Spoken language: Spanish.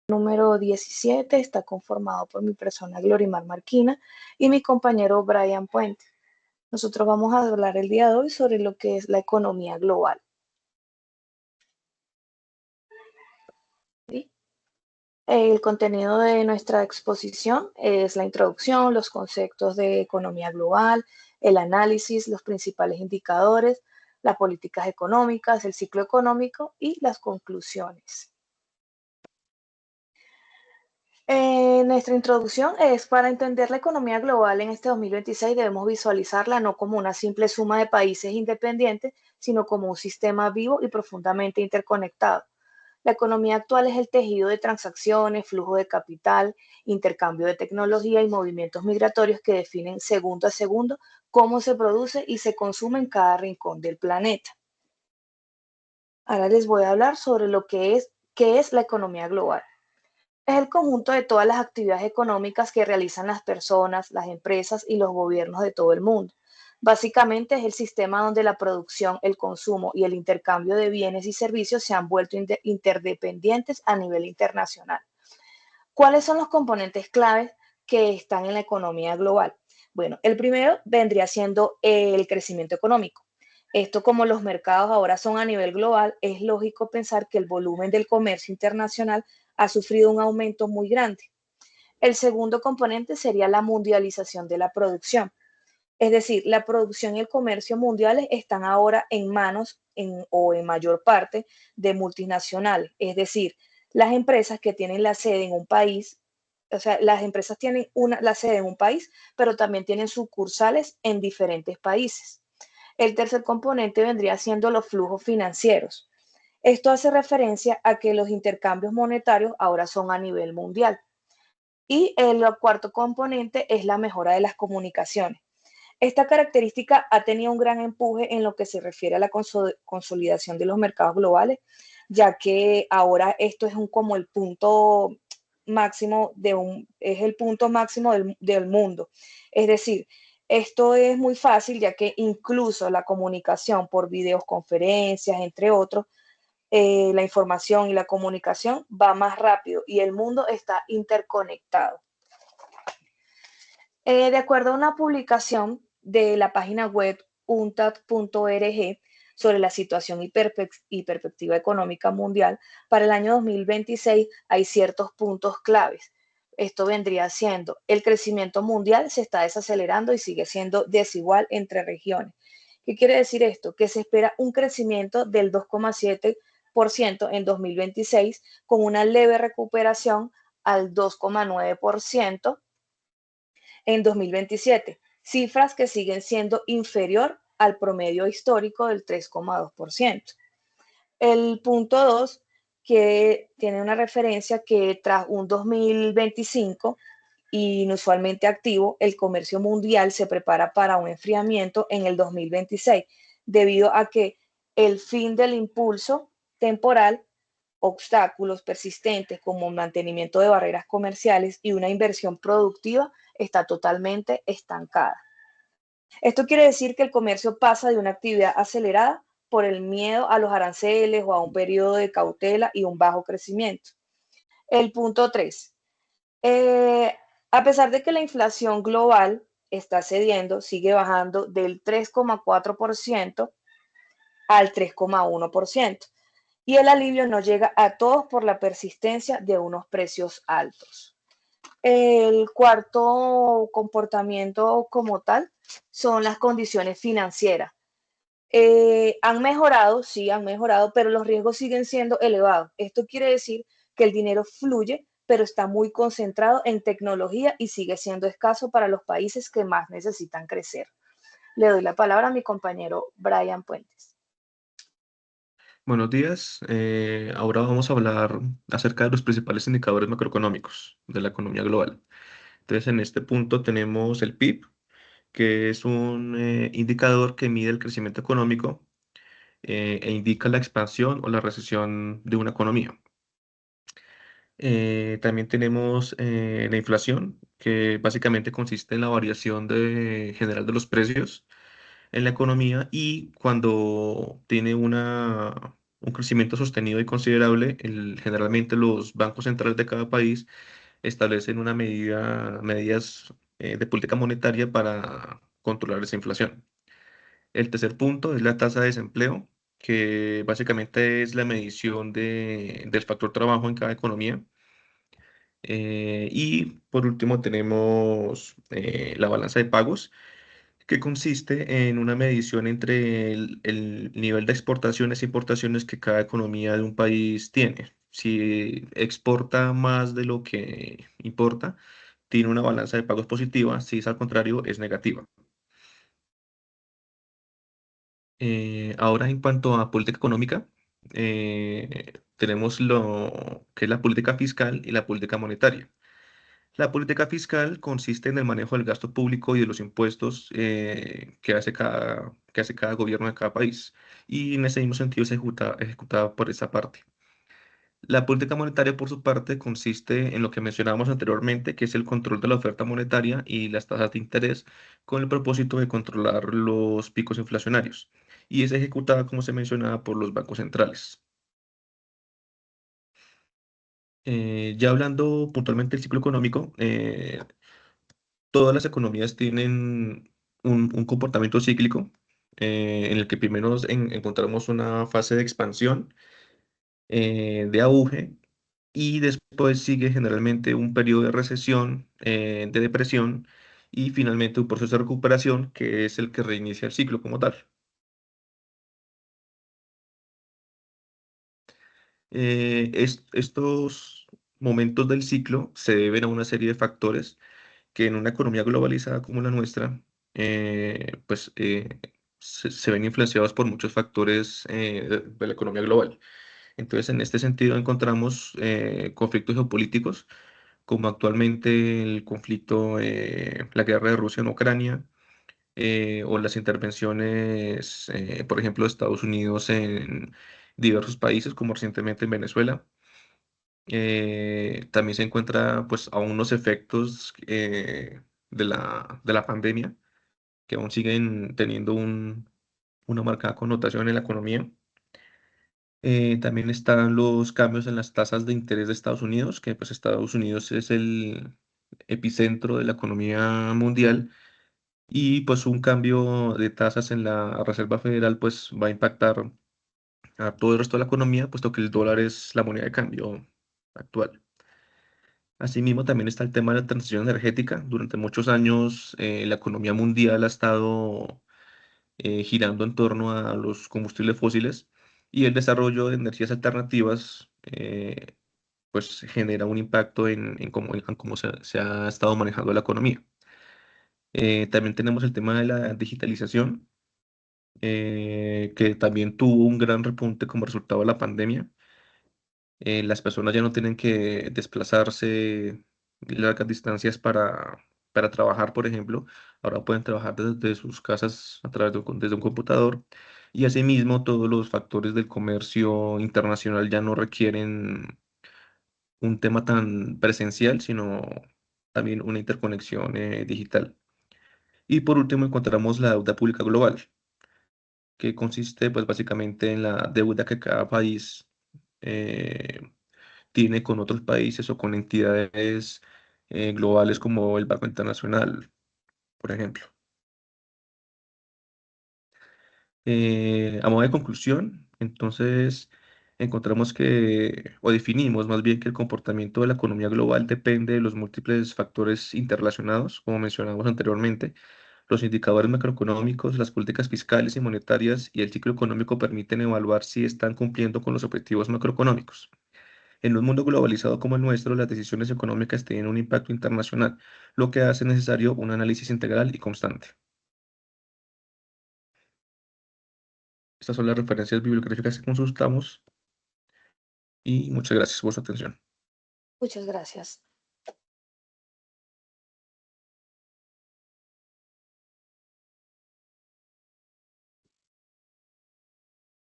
Número 17 está conformado por mi persona Glorimar Marquina y mi compañero Brian Puente. Nosotros vamos a hablar el día de hoy sobre lo que es la economía global. ¿Sí? El contenido de nuestra exposición es la introducción, los conceptos de economía global, el análisis, los principales indicadores, las políticas económicas, el ciclo económico y las conclusiones. Nuestra introducción es para entender la economía global en este 2026 debemos visualizarla no como una simple suma de países independientes, sino como un sistema vivo y profundamente interconectado. La economía actual es el tejido de transacciones, flujo de capital, intercambio de tecnología y movimientos migratorios que definen segundo a segundo cómo se produce y se consume en cada rincón del planeta. Ahora les voy a hablar sobre qué es la economía global. Es el conjunto de todas las actividades económicas que realizan las personas, las empresas y los gobiernos de todo el mundo. Básicamente es el sistema donde la producción, el consumo y el intercambio de bienes y servicios se han vuelto interdependientes a nivel internacional. ¿Cuáles son los componentes claves que están en la economía global? Bueno, el primero vendría siendo el crecimiento económico. Esto, como los mercados ahora son a nivel global, es lógico pensar que el volumen del comercio internacional ha sufrido un aumento muy grande. El segundo componente sería la mundialización de la producción. Es decir, la producción y el comercio mundiales están ahora en manos o en mayor parte de multinacionales. Es decir, las empresas que tienen la sede en un país, o sea, las empresas tienen la sede en un país, pero también tienen sucursales en diferentes países. El tercer componente vendría siendo los flujos financieros. Esto hace referencia a que los intercambios monetarios ahora son a nivel mundial. Y el cuarto componente es la mejora de las comunicaciones. Esta característica ha tenido un gran empuje en lo que se refiere a la consolidación de los mercados globales, ya que ahora esto es como el punto máximo es el punto máximo del mundo. Es decir, esto es muy fácil, ya que incluso la comunicación por videoconferencias, entre otros, la información y la comunicación va más rápido y el mundo está interconectado. De acuerdo a una publicación de la página web untad.org sobre la situación y perspectiva económica mundial, para el año 2026 hay ciertos puntos claves. Esto vendría siendo, el crecimiento mundial se está desacelerando y sigue siendo desigual entre regiones. ¿Qué quiere decir esto? Que se espera un crecimiento del 2,7% en 2026 con una leve recuperación al 2,9% en 2027, cifras que siguen siendo inferior al promedio histórico del 3,2%. El punto 2, que tiene una referencia que tras un 2025 inusualmente activo, el comercio mundial se prepara para un enfriamiento en el 2026, debido a que el fin del impulso temporal, obstáculos persistentes como mantenimiento de barreras comerciales y una inversión productiva está totalmente estancada. Esto quiere decir que el comercio pasa de una actividad acelerada por el miedo a los aranceles o a un periodo de cautela y un bajo crecimiento. El punto 3. A pesar de que la inflación global está cediendo, sigue bajando del 3,4% al 3,1%. Y el alivio no llega a todos por la persistencia de unos precios altos. El cuarto comportamiento como tal son las condiciones financieras. Han mejorado, sí, han mejorado, pero los riesgos siguen siendo elevados. Esto quiere decir que el dinero fluye, pero está muy concentrado en tecnología y sigue siendo escaso para los países que más necesitan crecer. Le doy la palabra a mi compañero Brian Puentes. Buenos días. Ahora vamos a hablar acerca de los principales indicadores macroeconómicos de la economía global. Entonces, en este punto tenemos el PIB, que es un indicador que mide el crecimiento económico e indica la expansión o la recesión de una economía. También tenemos la inflación, que básicamente consiste en la variación general de los precios en la economía y cuando tiene un crecimiento sostenido y considerable, generalmente los bancos centrales de cada país establecen medidas de política monetaria para controlar esa inflación. El tercer punto es la tasa de desempleo, que básicamente es la medición del factor trabajo en cada economía. Y por último tenemos la balanza de pagos, que consiste en una medición entre el nivel de exportaciones e importaciones que cada economía de un país tiene. Si exporta más de lo que importa, tiene una balanza de pagos positiva; si es al contrario, es negativa. Ahora, en cuanto a política económica, tenemos lo que es la política fiscal y la política monetaria. La política fiscal consiste en el manejo del gasto público y de los impuestos que hace cada gobierno de cada país. Y en ese mismo sentido es ejecutada por esa parte. La política monetaria, por su parte, consiste en lo que mencionábamos anteriormente, que es el control de la oferta monetaria y las tasas de interés, con el propósito de controlar los picos inflacionarios. Y es ejecutada, como se mencionaba, por los bancos centrales. Ya hablando puntualmente del ciclo económico, todas las economías tienen un comportamiento cíclico, en el que primero encontramos una fase de expansión, de auge, y después sigue generalmente un periodo de recesión, de depresión, y finalmente un proceso de recuperación que es el que reinicia el ciclo como tal. Estos momentos del ciclo se deben a una serie de factores que en una economía globalizada como la nuestra, pues se ven influenciados por muchos factores de la economía global. Entonces, en este sentido, encontramos conflictos geopolíticos, como actualmente el conflicto, la guerra de Rusia en Ucrania, o las intervenciones, por ejemplo, de Estados Unidos en diversos países, como recientemente en Venezuela. También se encuentra, pues, aún los efectos de la pandemia, que aún siguen teniendo una marcada connotación en la economía. También están los cambios en las tasas de interés de Estados Unidos, que pues Estados Unidos es el epicentro de la economía mundial, y pues un cambio de tasas en la Reserva Federal pues va a impactar a todo el resto de la economía, puesto que el dólar es la moneda de cambio actual. Asimismo, también está el tema de la transición energética. Durante muchos años, la economía mundial ha estado girando en torno a los combustibles fósiles, y el desarrollo de energías alternativas pues genera un impacto en cómo se ha estado manejando la economía. También tenemos el tema de la digitalización, que también tuvo un gran repunte como resultado de la pandemia. Las personas ya no tienen que desplazarse largas distancias para trabajar, por ejemplo. Ahora pueden trabajar desde sus casas a través desde un computador. Y asimismo, todos los factores del comercio internacional ya no requieren un tema tan presencial, sino también una interconexión digital. Y por último, encontramos la deuda pública global, que consiste pues básicamente en la deuda que cada país eh, tiene con otros países o con entidades globales como el Banco Internacional, por ejemplo. A modo de conclusión, entonces encontramos o definimos más bien, que el comportamiento de la economía global depende de los múltiples factores interrelacionados, como mencionamos anteriormente. Los indicadores macroeconómicos, las políticas fiscales y monetarias y el ciclo económico permiten evaluar si están cumpliendo con los objetivos macroeconómicos. En un mundo globalizado como el nuestro, las decisiones económicas tienen un impacto internacional, lo que hace necesario un análisis integral y constante. Estas son las referencias bibliográficas que consultamos, y muchas gracias por su atención. Muchas gracias.